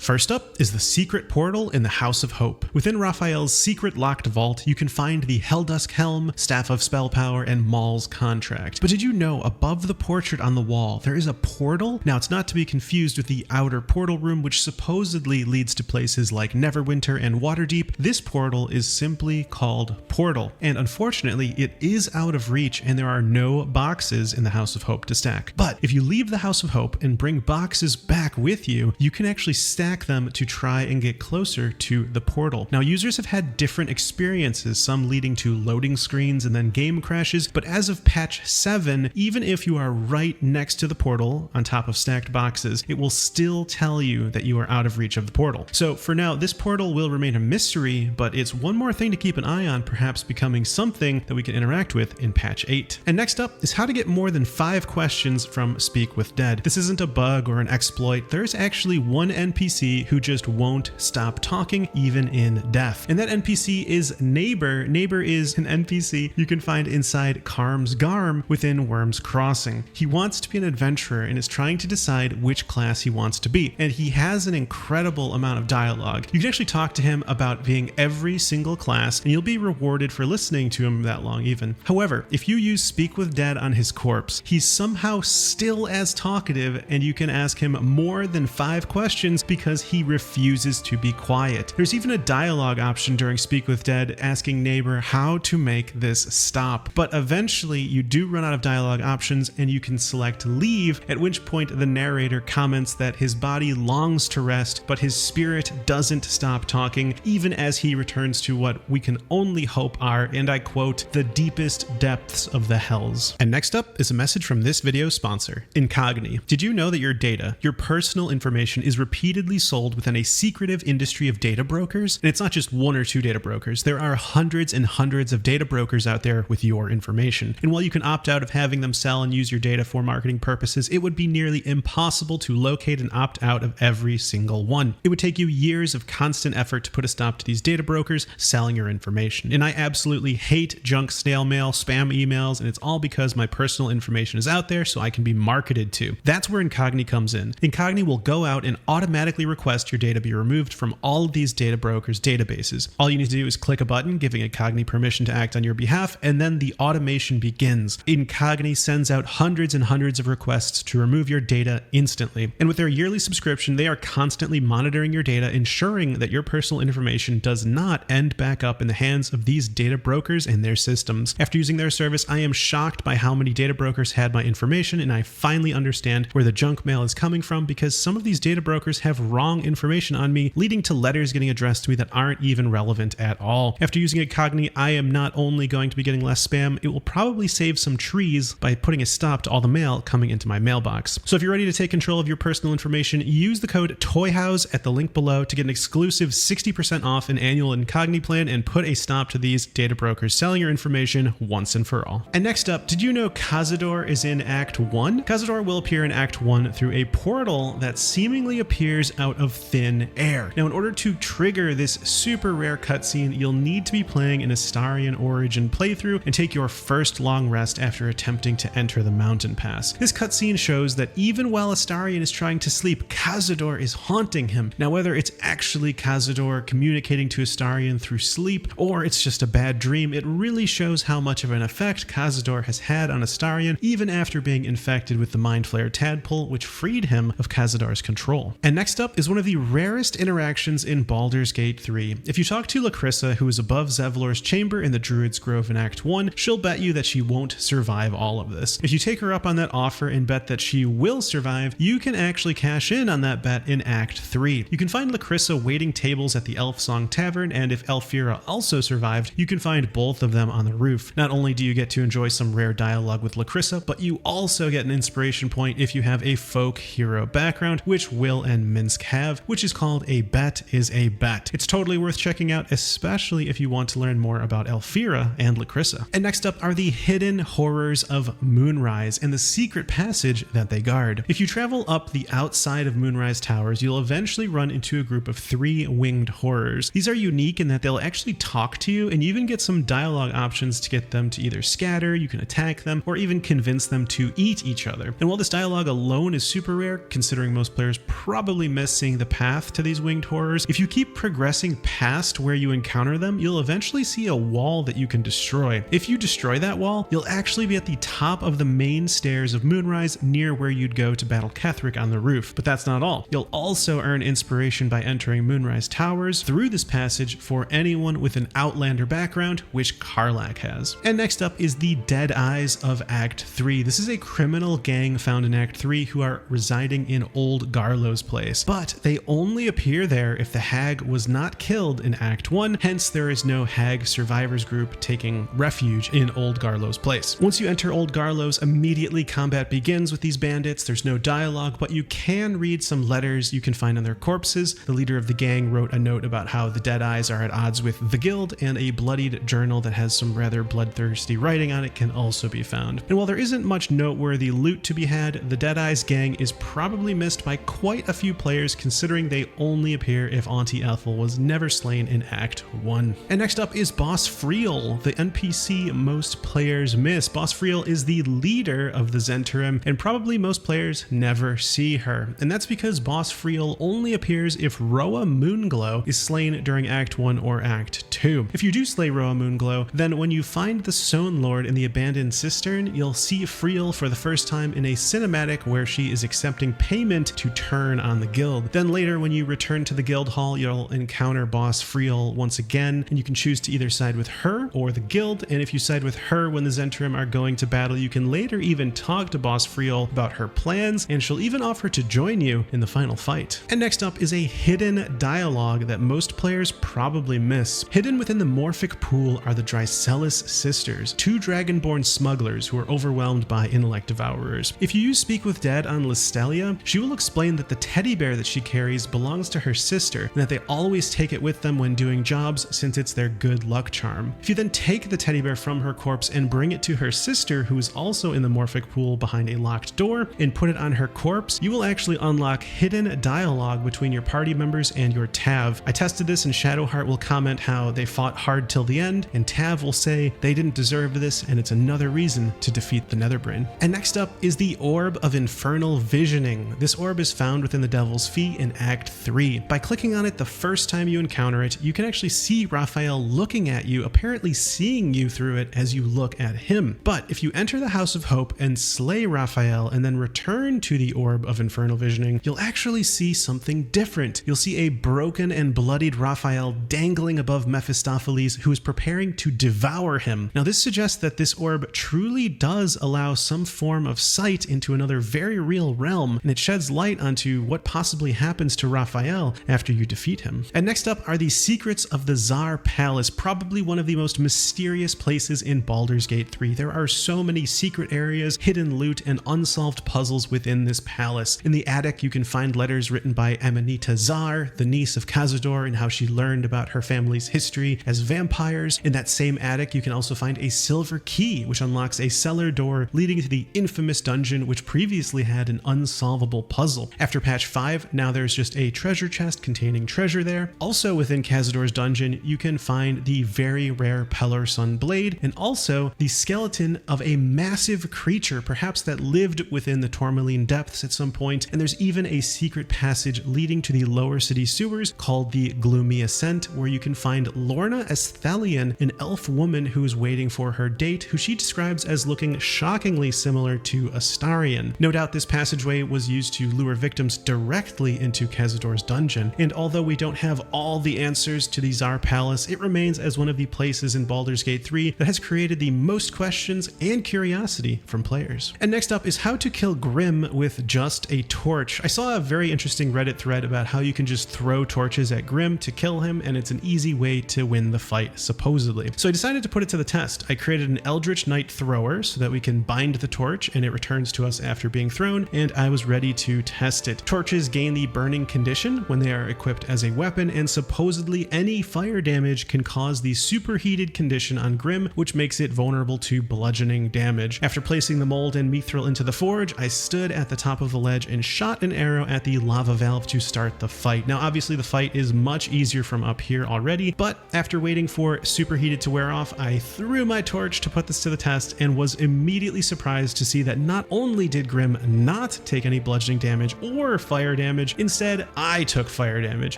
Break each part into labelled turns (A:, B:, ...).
A: First up is the secret portal in the House of Hope. Within Raphael's secret locked vault, you can find the Helldusk Helm, Staff of Spellpower, and Maul's Contract. But did you know above the portrait on the wall, there is a portal? Now, it's not to be confused with the outer portal room, which supposedly leads to places like Neverwinter and Waterdeep. This portal is simply called Portal, and unfortunately, it is out of reach and there are no boxes in the House of Hope to stack. But if you leave the House of Hope and bring boxes back with you, you can actually stack them to try and get closer to the portal. Now, users have had different experiences, some leading to loading screens and then game crashes, but as of patch 7, even if you are right next to the portal on top of stacked boxes, it will still tell you that you are out of reach of the portal. So for now, this portal will remain a mystery, but it's one more thing to keep an eye on, perhaps becoming something that we can interact with in patch 8. And next up is how to get more than 5 questions from Speak with Dead. This isn't a bug or an exploit. There's actually one NPC who just won't stop talking even in death. And that NPC is Neighbor. Neighbor is an NPC you can find inside Karm's Garm within Worm's Crossing. He wants to be an adventurer and is trying to decide which class he wants to be. And he has an incredible amount of dialogue. You can actually talk to him about being every single class and you'll be rewarded for listening to him that long even. However, if you use Speak with Dead on his corpse, he's somehow still as talkative and you can ask him more than 5 questions because he refuses to be quiet. There's even a dialogue option during Speak with Dead asking Neighbor how to make this stop. But eventually you do run out of dialogue options and you can select leave, at which point the narrator comments that his body longs to rest, but his spirit doesn't stop talking, even as he returns to what we can only hope are, and I quote, the deepest depths of the hells. And next up is a message from this video's sponsor, Incogni. Did you know that your data, your personal information, is repeatedly sold within a secretive industry of data brokers? And it's not just 1 or 2 data brokers. There are hundreds and hundreds of data brokers out there with your information. And while you can opt out of having them sell and use your data for marketing purposes, it would be nearly impossible to locate and opt out of every single one. It would take you years of constant effort to put a stop to these data brokers selling your information. And I absolutely hate junk snail mail, spam emails, and it's all because my personal information is out there so I can be marketed to. That's where Incogni comes in. Incogni will go out and automatically request your data be removed from all of these data brokers' databases. All you need to do is click a button giving Incogni permission to act on your behalf, and then the automation begins. Incogni sends out hundreds and hundreds of requests to remove your data instantly. And with their yearly subscription, they are constantly monitoring your data, ensuring that your personal information does not end back up in the hands of these data brokers and their systems. After using their service, I am shocked by how many data brokers had my information, and I finally understand where the junk mail is coming from, because some of these data brokers have wrong information on me, leading to letters getting addressed to me that aren't even relevant at all. After using Incogni, I am not only going to be getting less spam, it will probably save some trees by putting a stop to all the mail coming into my mailbox. So if you're ready to take control of your personal information, use the code Toyhouze at the link below to get an exclusive 60% off an annual Incogni plan and put a stop to these data brokers selling your information once and for all. And next up, did you know Cazador is in Act 1? Cazador will appear in Act 1 through a portal that seemingly appears out of thin air. Now, in order to trigger this super rare cutscene, you'll need to be playing an Astarion Origin playthrough and take your first long rest after attempting to enter the mountain pass. This cutscene shows that even while Astarion is trying to sleep, Cazador is haunting him. Now, whether it's actually Cazador communicating to Astarion through sleep, or it's just a bad dream, it really shows how much of an effect Cazador has had on Astarion, even after being infected with the Mind Flayer tadpole, which freed him of Cazador's control. And next up is one of the rarest interactions in Baldur's Gate 3. If you talk to Lakrissa, who is above Zevlor's chamber in the Druid's Grove in Act 1, she'll bet you that she won't survive all of this. If you take her up on that offer and bet that she will survive, you can actually cash in on that bet in Act 3. You can find Lakrissa waiting tables at the Elfsong Tavern, and if Elfira also survived, you can find both of them on the roof. Not only do you get to enjoy some rare dialogue with Lakrissa, but you also get an inspiration point if you have a folk hero background, which Will and Minsk have, which is called A Bet is a Bet. It's totally worth checking out, especially if you want to learn more about Elfira and Lakrissa. And next up are the hidden horrors of Moonrise and the secret passage that they guard. If you travel up the outside of Moonrise Towers, you'll eventually run into a group of 3 winged horrors. These are unique in that they'll actually talk to you, and you even get some dialogue options to get them to either scatter, you can attack them, or even convince them to eat each other. And while this dialogue alone is super rare, considering most players probably miss seeing the path to these winged horrors. If you keep progressing past where you encounter them, you'll eventually see a wall that you can destroy. If you destroy that wall, you'll actually be at the top of the main stairs of Moonrise, near where you'd go to battle Ketheric on the roof. But that's not all. You'll also earn inspiration by entering Moonrise Towers through this passage for anyone with an Outlander background, which Karlach has. And next up is the Dead Eyes of Act 3. This is a criminal gang found in Act 3 who are residing in Old Garlow's place, but they only appear there if the hag was not killed in Act 1, hence there is no hag survivors group taking refuge in Old Garlow's place. Once you enter Old Garlow's, immediately combat begins with these bandits. There's no dialogue, but you can read some letters you can find on their corpses. The leader of the gang wrote a note about how the Dead Eyes are at odds with the guild, and a bloodied journal that has some rather bloodthirsty writing on it can also be found. And while there isn't much noteworthy loot to be had, the Dead Eyes gang is probably missed by quite a few players, considering they only appear if Auntie Ethel was never slain in Act 1. And next up is Boss Friol, the NPC most players miss. Boss Friol is the leader of the Zhentarim, and probably most players never see her. And that's because Boss Friol only appears if Roa Moonglow is slain during Act 1 or Act 2. If you do slay Roa Moonglow, then when you find the Stone Lord in the abandoned cistern, you'll see Friol for the first time in a cinematic where she is accepting payment to turn on the guild. Then later, when you return to the guild hall, you'll encounter Boss Friol once again, and you can choose to either side with her or the guild. And if you side with her when the Zhentarim are going to battle, you can later even talk to Boss Friol about her plans, and she'll even offer to join you in the final fight. And next up is a hidden dialogue that most players probably miss. Hidden within the Morphic Pool are the Drycelis sisters, two dragonborn smugglers who are overwhelmed by intellect devourers. If you use Speak with Dead on Listelia, she will explain that the teddy bear that she carries belongs to her sister, and that they always take it with them when doing jobs since it's their good luck charm. If you then take the teddy bear from her corpse and bring it to her sister, who is also in the Morphic Pool behind a locked door, and put it on her corpse, you will actually unlock hidden dialogue between your party members and your Tav. I tested this, and Shadowheart will comment how they fought hard till the end, and Tav will say they didn't deserve this and it's another reason to defeat the Netherbrain. And next up is the Orb of Infernal Visioning. This orb is found within the Devil's Fee in Act 3. By clicking on it the first time you encounter it, you can actually see Raphael looking at you, apparently seeing you through it as you look at him. But if you enter the House of Hope and slay Raphael and then return to the Orb of Infernal Visioning, you'll actually see something different. You'll see a broken and bloodied Raphael dangling above Mephistopheles, who is preparing to devour him. Now this suggests that this orb truly does allow some form of sight into another very real realm, and it sheds light onto what possibly happens to Raphael after you defeat him. And next up are the secrets of the Szarr Palace, probably one of the most mysterious places in Baldur's Gate 3. There are so many secret areas, hidden loot, and unsolved puzzles within this palace. In the attic, you can find letters written by Amanita Szarr, the niece of Cazador, and how she learned about her family's history as vampires. In that same attic, you can also find a silver key, which unlocks a cellar door leading to the infamous dungeon, which previously had an unsolvable puzzle. After patch 5, now there's just a treasure chest containing treasure there. Also within Cazador's dungeon, you can find the very rare Pellar Sun Blade, and also the skeleton of a massive creature, perhaps that lived within the Tourmaline depths at some point. And there's even a secret passage leading to the lower city sewers called the Gloomy Ascent, where you can find Lorna Esthelion, an elf woman who is waiting for her date, who she describes as looking shockingly similar to Astarion. No doubt this passageway was used to lure victims directly into Cazador's dungeon, and although we don't have all the answers to the Szarr Palace, it remains as one of the places in Baldur's Gate 3 that has created the most questions and curiosity from players. And next up is how to kill Grym with just a torch. I saw a very interesting Reddit thread about how you can just throw torches at Grym to kill him, and it's an easy way to win the fight, supposedly. So I decided to put it to the test. I created an Eldritch Knight thrower so that we can bind the torch and it returns to us after being thrown, and I was ready to test it. Torches gain the burning condition when they are equipped as a weapon, and supposedly any fire damage can cause the superheated condition on Grym, which makes it vulnerable to bludgeoning damage. After placing the mold and mithril into the forge, I stood at the top of the ledge and shot an arrow at the lava valve to start the fight. Now obviously the fight is much easier from up here already, but after waiting for Superheated to wear off, I threw my torch to put this to the test and was immediately surprised to see that not only did Grym not take any bludgeoning damage or fire damage, instead I took fire damage.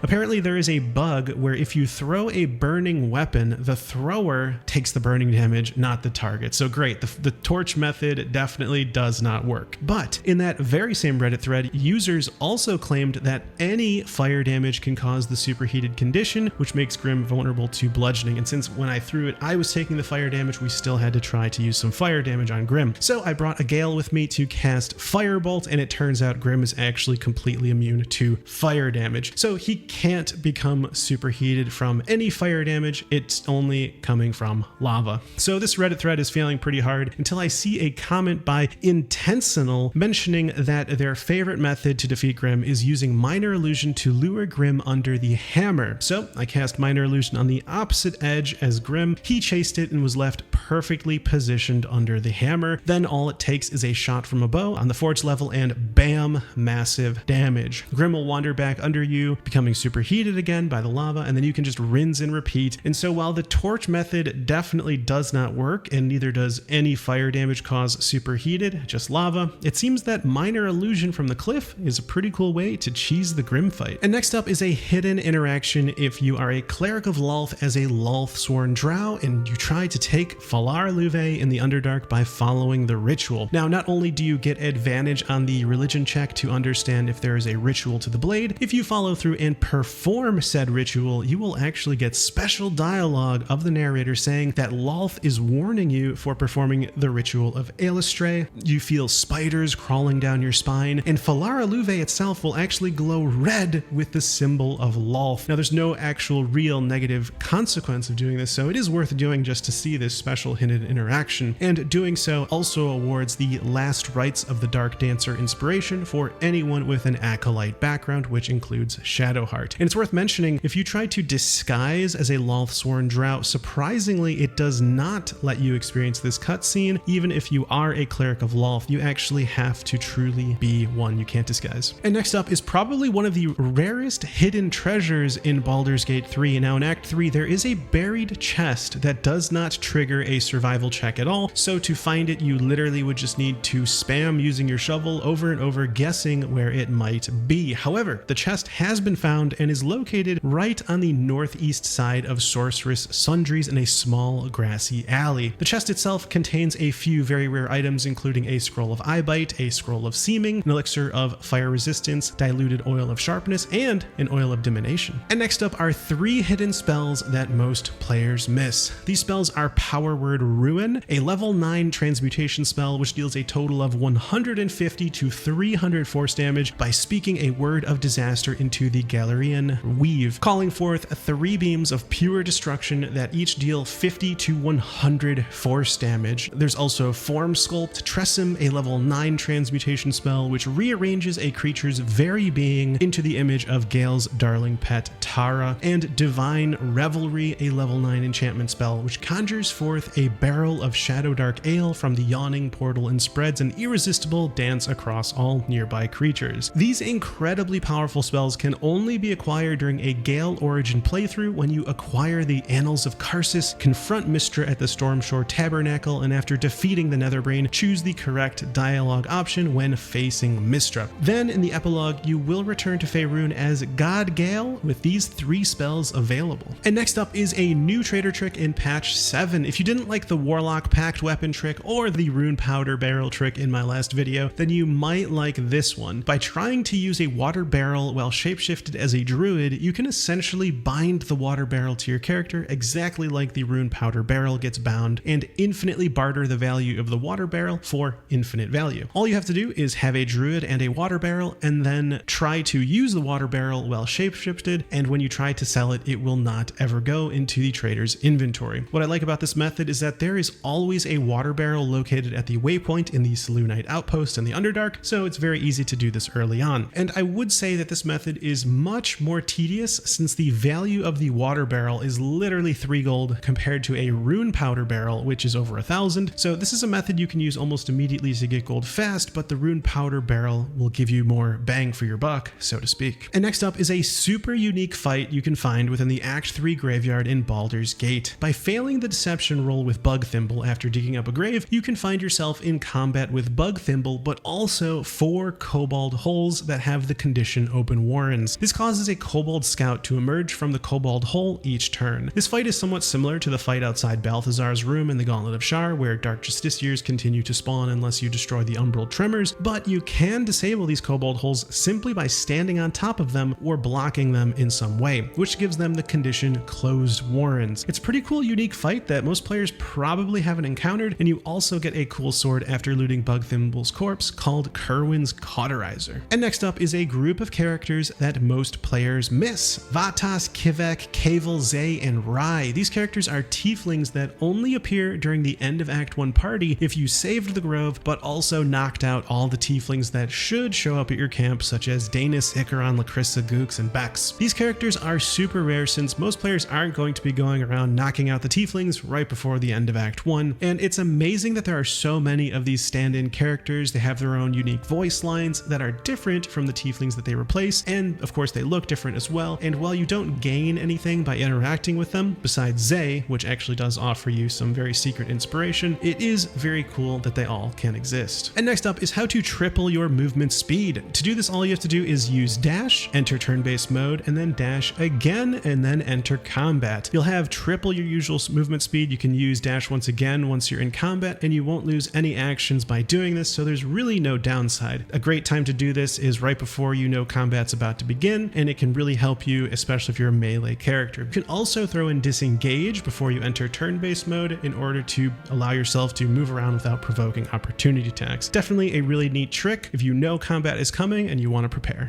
A: Apparently there is a bug where if you throw a burning weapon, the thrower takes the burning damage, not the target. So great, the torch method definitely does not work. But in that very same Reddit thread, users also claimed that any fire damage can cause the superheated condition, which makes Grym vulnerable to bludgeoning. And since when I threw it, I was taking the fire damage, we still had to try to use some fire damage on Grym. So I brought a Gale with me to cast Firebolt, and it turns out Grym is actually completely immune to fire damage. So he can't become superheated from any fire damage, it's only coming from lava. So this Reddit thread is failing pretty hard until I see a comment by Intentional mentioning that their favorite method to defeat Grym is using Minor Illusion to lure Grym under the hammer. So I cast Minor Illusion on the opposite edge as Grym. He chased it and was left perfectly positioned under the hammer. Then all it takes is a shot from a bow on the forge level and bam, massive damage. Grym will wander back under you, becoming superheated again by the lava, and then you can just rinse and repeat. And so while the torch method definitely does not work, and neither does any fire damage cause superheated, just lava, it seems that Minor Illusion from the cliff is a pretty cool way to cheese the Grym fight. And next up is a hidden interaction if you are a Cleric of Lolth as a Lolth-sworn drow and you try to take Falar Luve in the Underdark by following the ritual. Now, not only do you get advantage on the religion check to understand if there is a ritual to the blade, if you follow through and perform said ritual, you will actually get special dialogue of the narrator saying that Lolth is warning you for performing the ritual of Aelestray. You feel spiders crawling down your spine, and Falar Luve itself will actually glow red with the symbol of Lolth. Now, there's no actual real negative consequence of doing this, so it is worth doing just to see this special hidden interaction. And doing so also awards the Last Rites of the Dark Dancer inspiration for anyone with an Acolyte background, which includes Shadowheart. And it's worth mentioning, if you try to disguise as a Lolth-sworn drow, surprisingly, it does not let you experience this cutscene. Even if you are a Cleric of Lolth, you actually have to truly be one. You can't disguise. And next up is probably one of the rarest hidden treasures in Baldur's Gate 3. Now in Act 3, there is a buried chest that does not trigger a survival check at all. So to find it, you literally would just need to spam using your shovel over and over, guessing where it might be. However, the chest has been found and is located right on the northeast side of Sorceress Sundries in a small grassy alley. The chest itself contains a few very rare items, including a scroll of eyebite, a scroll of seeming, an elixir of fire resistance, diluted oil of sharpness, and an oil of divination. And next up are 3 hidden spells that most players miss. These spells are Power Word Ruin, a level 9 transmutation spell which deals a total of 150 to 300 force damage by speaking a word of disaster into the Galarian Weave, calling forth 3 beams of pure destruction that each deal 50 to 100 force damage. There's also Form Sculpt Tresem, a level 9 transmutation spell which rearranges a creature's very being into the image of Gale's darling pet Tara, and Divine Revelry, a level 9 enchantment spell which conjures forth a barrel of Shadowdark Ale from the yawning portal and spreads an irresistible dance across all nearby creatures. These incredibly powerful spells can only be acquired during a Gale Origin playthrough when you acquire the Annals of Karsus, confront Mystra at the Stormshore Tabernacle, and after defeating the Netherbrain, choose the correct dialogue option when facing Mystra. Then in the epilogue, you will return to Faerun as God Gale with these 3 spells available. And next up is a new trader trick in patch 7. If you didn't like the Warlock Pact weapon trick or the Rune Powder Barrel trick in my last video, then you might like this one. By trying to use a water barrel while shapeshifted as a druid, you can essentially bind the water barrel to your character exactly like the Rune Powder Barrel gets bound, and infinitely barter the value of the water barrel for infinite value. All you have to do is have a druid and a water barrel, and then try to use the water barrel while shapeshifted, and when you try to sell it, it will not ever go into the trader's inventory. What I like about this method is that there is always a water barrel located at the waypoint in the Selûnite outpost in the Underdark, so it's very easy to do this early on. And I would say that this method is much more tedious since the value of the water barrel is literally 3 gold compared to a Rune Powder Barrel, which is over 1,000. So this is a method you can use almost immediately to get gold fast, but the Rune Powder Barrel will give you more bang for your buck, so to speak. And next up is a super unique fight you can find within the Act 3 graveyard in Baldur's Gate. By failing the deception roll with Bug Thimble after digging up a grave, you can find yourself in combat with Bug Thimble, but also 4 Kobold holes that have the condition Open Warrens. This causes a Kobold Scout to emerge from the Kobold hole each turn. This fight is somewhat similar to the fight outside Balthazar's room in the Gauntlet of Szarr, where Dark Justiciars continue to spawn unless you destroy the Umbral Tremors, but you can disable these Kobold holes simply by standing on top of them or blocking them in some way, which gives them the condition Closed Warrens. It's a pretty cool, unique fight that most players probably haven't encountered, and you also get a cool sword after looting Bug Thimble's corpse called Kerwin's Cauterizer. And next up is a group of characters that most players miss. Vatas, Kivek, Kavel, Zay, and Rai. These characters are tieflings that only appear during the end of Act 1 party if you saved the grove, but also knocked out all the tieflings that should show up at your camp, such as Danis, Icaron, Lakrissa, Gooks, and Bex. These characters are super rare since most players aren't going to be going around knocking out the tieflings right before the end of Act 1, and it's amazing that there are so many of these stand-in characters. They have their own unique voice lines that are different from the tieflings that they replace, and of course they look different as well, and while you don't gain anything by interacting with them, besides Zay, which actually does offer you some very secret inspiration, it is very cool that they all can exist. And next up is how to triple your movement speed. To do this, all you have to do is use dash, enter turn-based mode, and then dash again, and then enter combat. You'll have triple your usual movement speed. You can use dash once again once you're in combat, and you won't lose any actions by doing this, so there's really no downside. A great time to do this is right before you know combat's about to begin, and it can really help you, especially if you're a melee character. You can also throw in disengage before you enter turn-based mode in order to allow yourself to move around without provoking opportunity attacks. Definitely a really neat trick if you know combat is coming and you want to prepare.